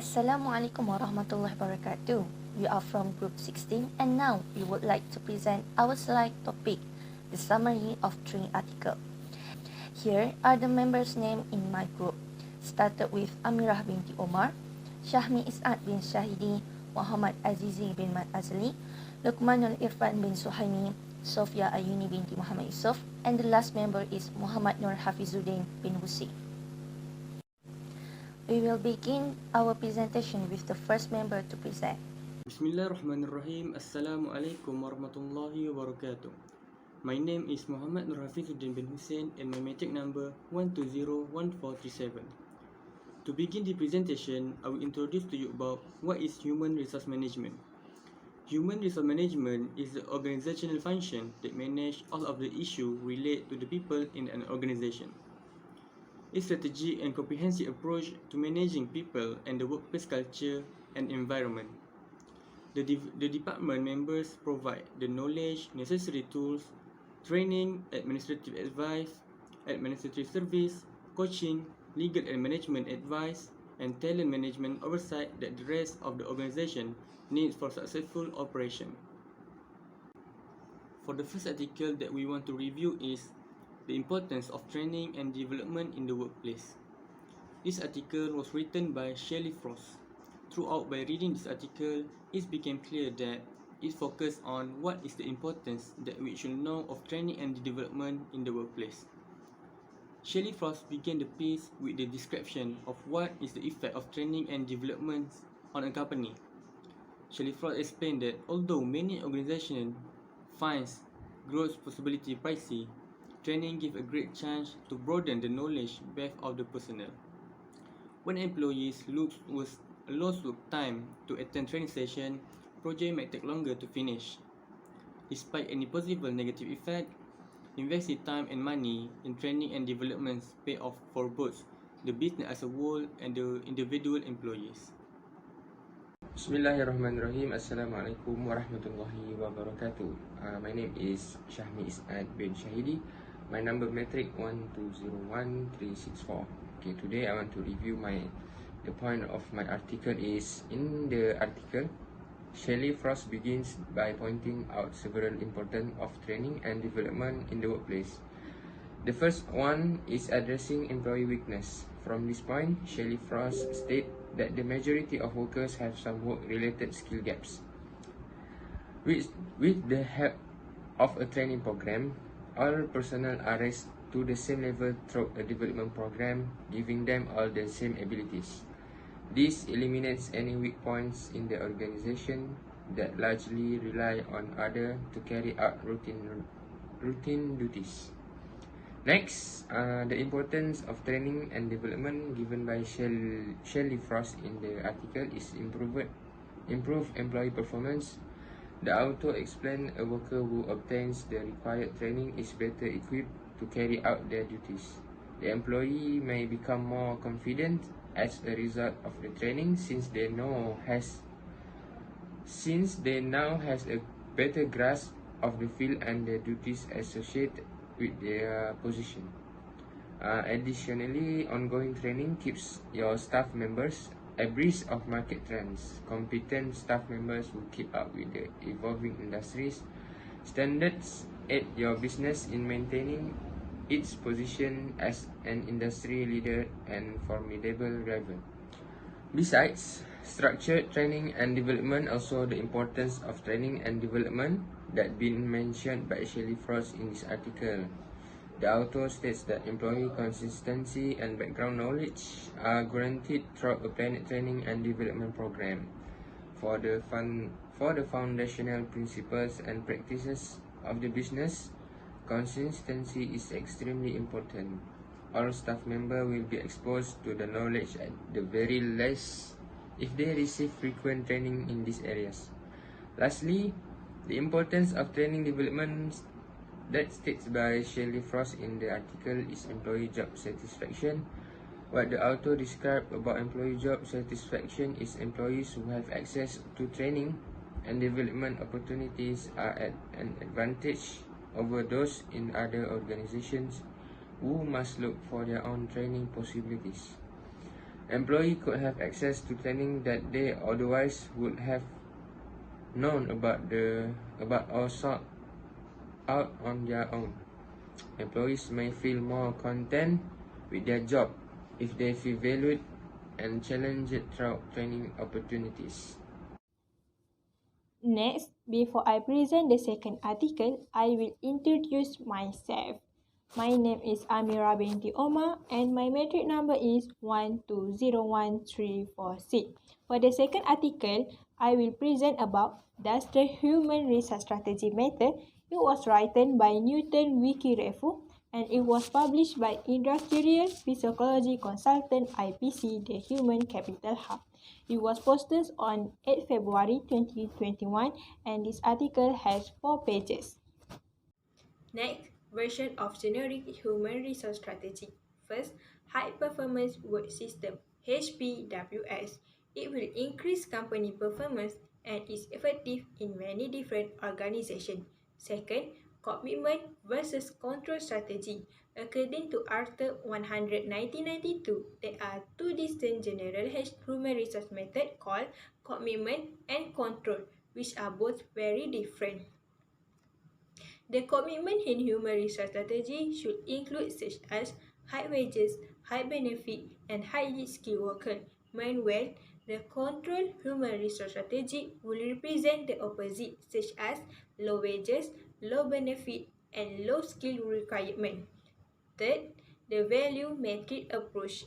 Assalamualaikum warahmatullahi wabarakatuh. We are from Group 16 and now we would like to present our slide topic, the summary of training article. Here are the members' names in my group. Started with Amirah binti Omar, Syahmi Is'ad bin Syahidi, Muhammad Azizi bin Mat Azli, Luqmanul Irfan bin Suhaimi, Sofia Ayuni binti Muhammad Yusuf, and the last member is Muhammad Nur Hafizuddin bin Husi. We will begin our presentation with the first member to present. Bismillahirrahmanirrahim. Assalamualaikum warahmatullahi wabarakatuh. My name is Muhammad Nur Hafizuddin bin Hussein and my matric number 1201437. To begin the presentation, I will introduce to you about what is human resource management. Human resource management is the organizational function that manages all of the issues related to the people in an organization. A strategic and comprehensive approach to managing people and the workplace culture and environment. The department members provide the knowledge, necessary tools, training, administrative advice, administrative service, coaching, legal and management advice, and talent management oversight that the rest of the organization needs for successful operation. For the first article that we want to review is the importance of training and development in the workplace. This article was written by Shelley Frost. Throughout, by reading this article, it became clear that it focused on what is the importance that we should know of training and development in the workplace. Shelley Frost began the piece with the description of what is the effect of training and development on a company. Shelley Frost explained that although many organizations find growth possibility pricey, training gives a great chance to broaden the knowledge base of the personnel. When employees lose time to attend training session, project may take longer to finish. Despite any possible negative effect, investing time and money in training and development pay off for both the business as a whole and the individual employees. Bismillahirrahmanirrahim. Assalamualaikum warahmatullahi wabarakatuh. My name is Syahmi Is'ad bin Syahidi. My number matric 1201364. Okay, today I want to review the point of my article is in the article, Shelley Frost begins by pointing out several important of training and development in the workplace. The first one is addressing employee weakness. From this point, Shelley Frost states that the majority of workers have some work-related skill gaps. With the help of a training program, all personnel are raised to the same level through a development program, giving them all the same abilities. This eliminates any weak points in the organization that largely rely on others to carry out routine duties. Next, the importance of training and development given by Shelley Frost in the article is improve employee performance. The author explained a worker who obtains the required training is better equipped to carry out their duties. The employee may become more confident as a result of the training since they now has a better grasp of the field and the duties associated with their position. Additionally, ongoing training keeps your staff members abreast of market trends. Competent staff members who keep up with the evolving industries standards aid your business in maintaining its position as an industry leader and formidable rival. Besides, structured training and development, also the importance of training and development that been mentioned by Shelley Frost in this article. The author states that employee consistency and background knowledge are guaranteed through a planned training and development program. For the foundational principles and practices of the business, consistency is extremely important. All staff members will be exposed to the knowledge at the very least if they receive frequent training in these areas. Lastly, the importance of training development that states by Shelley Frost in the article is employee job satisfaction. What the author described about employee job satisfaction is employees who have access to training and development opportunities are at an advantage over those in other organizations who must look for their own training possibilities. Employee could have access to training that they otherwise would have known about or sought out on their own. Employees may feel more content with their job if they feel valued and challenged through training opportunities. Next, before I present the second article, I will introduce myself. My name is Amira binti Omar and my metric number is 1201346. For the second article, I will present about Does the Human Resource Strategy Matter? It was written by Newton Wikirefu and it was published by Industrial Psychology Consultant IPC, the Human Capital Hub. It was posted on 8 February 2021 and this article has 4 pages. Next, version of generic human resource strategy. First, high performance work system, HPWS. It will increase company performance and is effective in many different organizations. Second, commitment versus control strategy. According to Arthur 100 1992, there are two distinct general human resource methods called commitment and control, which are both very different. The commitment in human resource strategy should include such as high wages, high benefit, and highly skilled workers. Meanwhile, the control human resource strategy will represent the opposite, such as low wages, low benefit, and low skill requirement. Third, the value metric approach.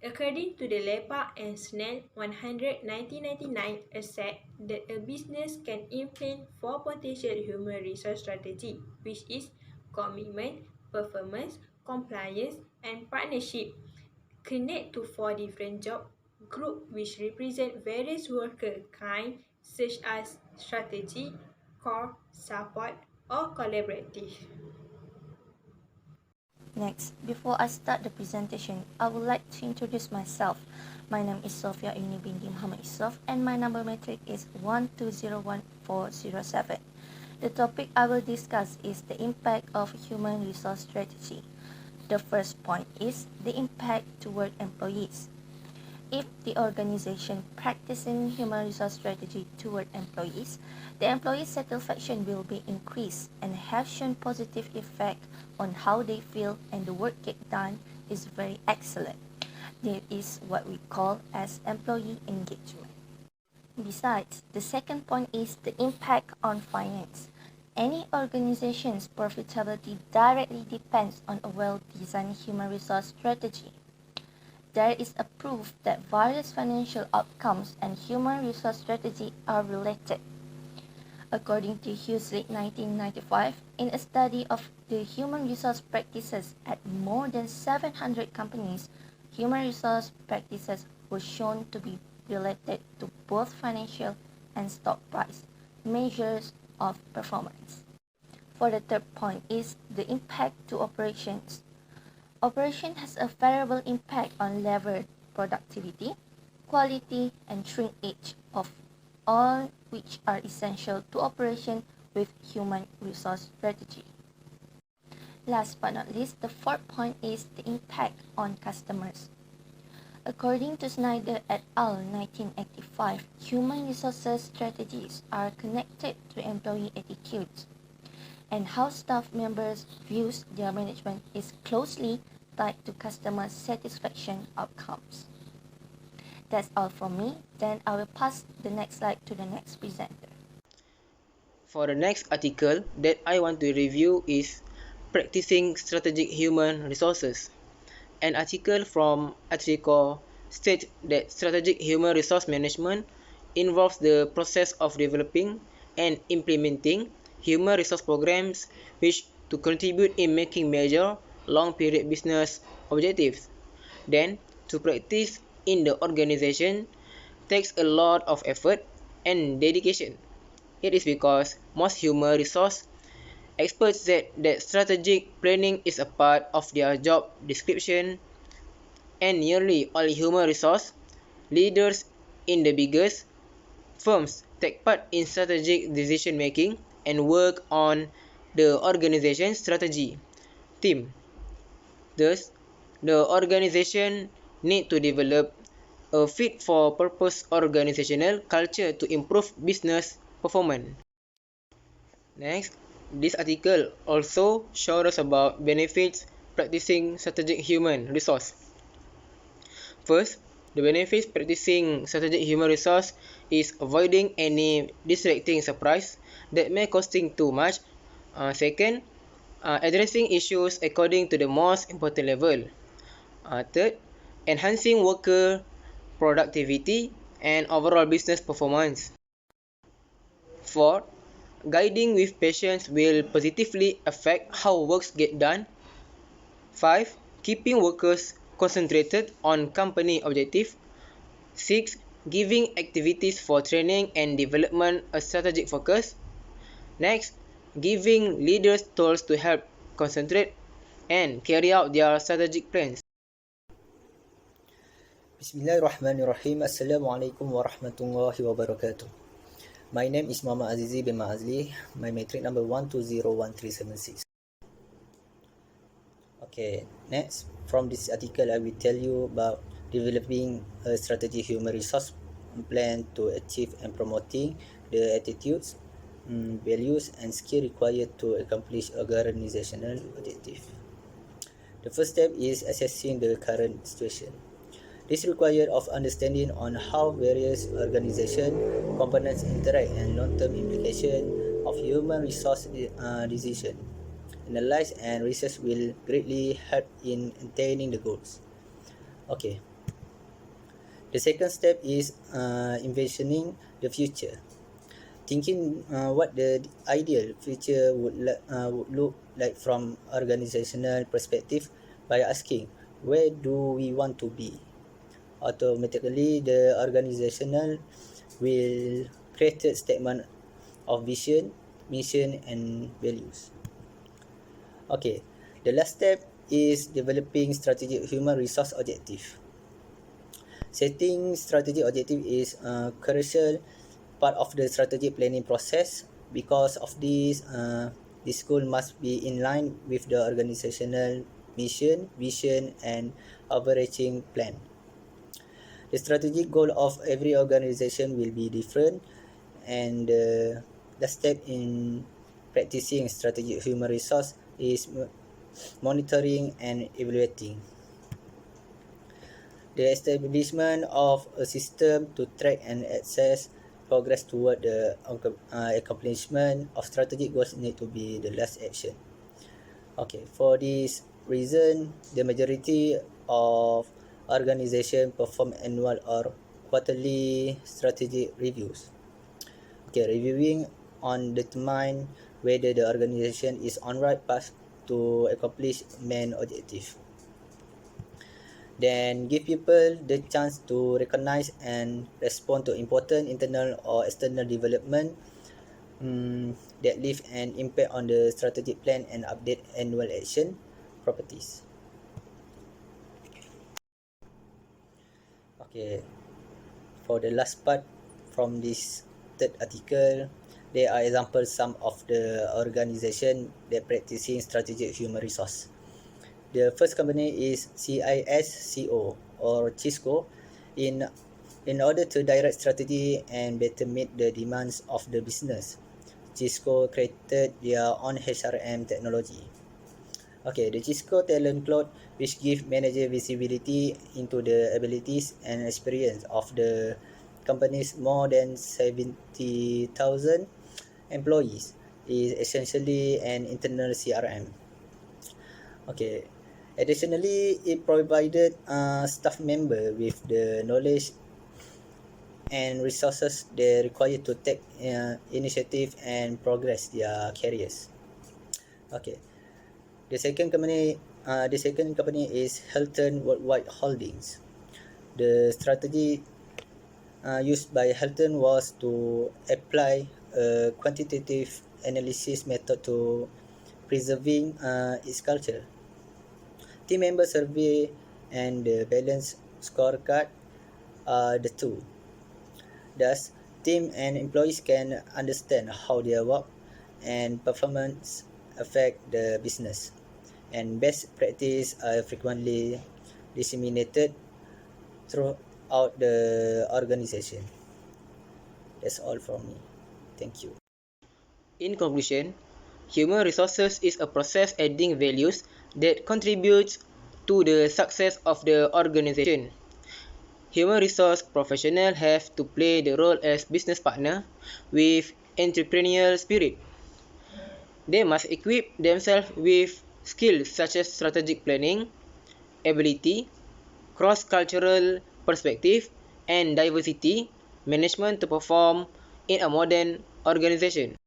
According to the Lepa and Snell 100 1999 assert that a business can implement 4 potential human resource strategy, which is commitment, performance, compliance, and partnership. Connect to 4 different job groups which represent various worker kinds such as strategy, core, support, or collaborative. Next, before I start the presentation, I would like to introduce myself. My name is Sofia Yuni binti Muhammad Issof and my number metric is 1201407. The topic I will discuss is the impact of human resource strategy. The first point is the impact toward employees. If the organization practicing human resource strategy toward employees, the employee satisfaction will be increased and have shown positive effect on how they feel and the work get done is very excellent. This is what we call as employee engagement. Besides, the second point is the impact on finance. Any organization's profitability directly depends on a well-designed human resource strategy. There is a proof that various financial outcomes and human resource strategy are related. According to Huxley 1995, in a study of the human resource practices at more than 700 companies, human resource practices were shown to be related to both financial and stock price measures of performance. For the third point is the impact to operations. Operation has a variable impact on level productivity, quality, and shrinkage of all which are essential to operation with human resource strategy. Last but not least, the fourth point is the impact on customers. According to Snyder et al. 1985, human resources strategies are connected to employee attitudes, and how staff members views their management is closely tied to customer satisfaction outcomes. That's all from me. Then I will pass the next slide to the next presenter. For the next article that I want to review is Practicing Strategic Human Resources. An article from Atrico states that strategic human resource management involves the process of developing and implementing human resource programs which to contribute in making major long-period business objectives. Then, to practice in the organization takes a lot of effort and dedication. It is because most human resource experts said that strategic planning is a part of their job description, and nearly all human resource leaders in the biggest firms take part in strategic decision making and work on the organization strategy team. Thus, the organization need to develop a fit-for-purpose organizational culture to improve business performance. Next, this article also shows us about benefits practicing strategic human resource. First, the benefits practicing strategic human resource is avoiding any distracting surprise that may costing too much. Second, addressing issues according to the most important level. Third, enhancing worker productivity and overall business performance. Fourth, guiding with patience will positively affect how works get done. 5. Keeping workers concentrated on company objective. 6. Giving activities for training and development a strategic focus. Next, giving leaders tools to help concentrate and carry out their strategic plans. Bismillahirrahmanirrahim. Assalamualaikum warahmatullahi wabarakatuh. My name is Muhammad Azizi bin Ma'azli. My matric number 1201376. Okay, next, from this article I will tell you about developing a strategic human resource plan to achieve and promoting the attitudes, values and skill required to accomplish organizational objective. The first step is assessing the current situation. This requires of understanding on how various organization components interact and long-term implication of human resource decision. Analyze and research will greatly help in attaining the goals. Okay. The second step is envisioning the future. Thinking what the ideal future would look like from organizational perspective by asking where do we want to be. Automatically, the organizational will create a statement of vision, mission and values. Okay, the last step is developing strategic human resource objective. Setting strategic objective is a crucial part of the strategic planning process. Because of this goal must be in line with the organizational mission, vision and overarching plan. The strategic goal of every organization will be different, and the step in practicing strategic human resource is monitoring and evaluating. The establishment of a system to track and assess progress toward the accomplishment of strategic goals need to be the last action. Okay, for this reason, the majority of organization perform annual or quarterly strategic reviews. Okay, reviewing on determine whether the organization is on right path to accomplish main objective. Then give people the chance to recognize and respond to important internal or external development that leave an impact on the strategic plan and update annual action properties. Okay, for the last part from this third article, there are examples some of the organization that practicing strategic human resource. The first company is CISCO or Cisco. In order to direct strategy and better meet the demands of the business, Cisco created their own HRM technology. Okay, the Cisco Talent Cloud, which gives manager visibility into the abilities and experience of the company's more than 70,000 employees, is essentially an internal CRM. Okay, additionally, it provided staff member with the knowledge and resources they require to take initiative and progress their careers. Okay. The second company is Hilton Worldwide Holdings. The strategy used by Hilton was to apply a quantitative analysis method to preserving its culture. Team member survey and the balance scorecard are the two. Thus, team and employees can understand how their work and performance affect the business, and best practice are frequently disseminated throughout the organization. That's all from me. Thank you. In conclusion, human resources is a process adding values that contributes to the success of the organization. Human resource professionals have to play the role as business partner with entrepreneurial spirit. They must equip themselves with skills such as strategic planning, ability, cross-cultural perspective, and diversity management to perform in a modern organization.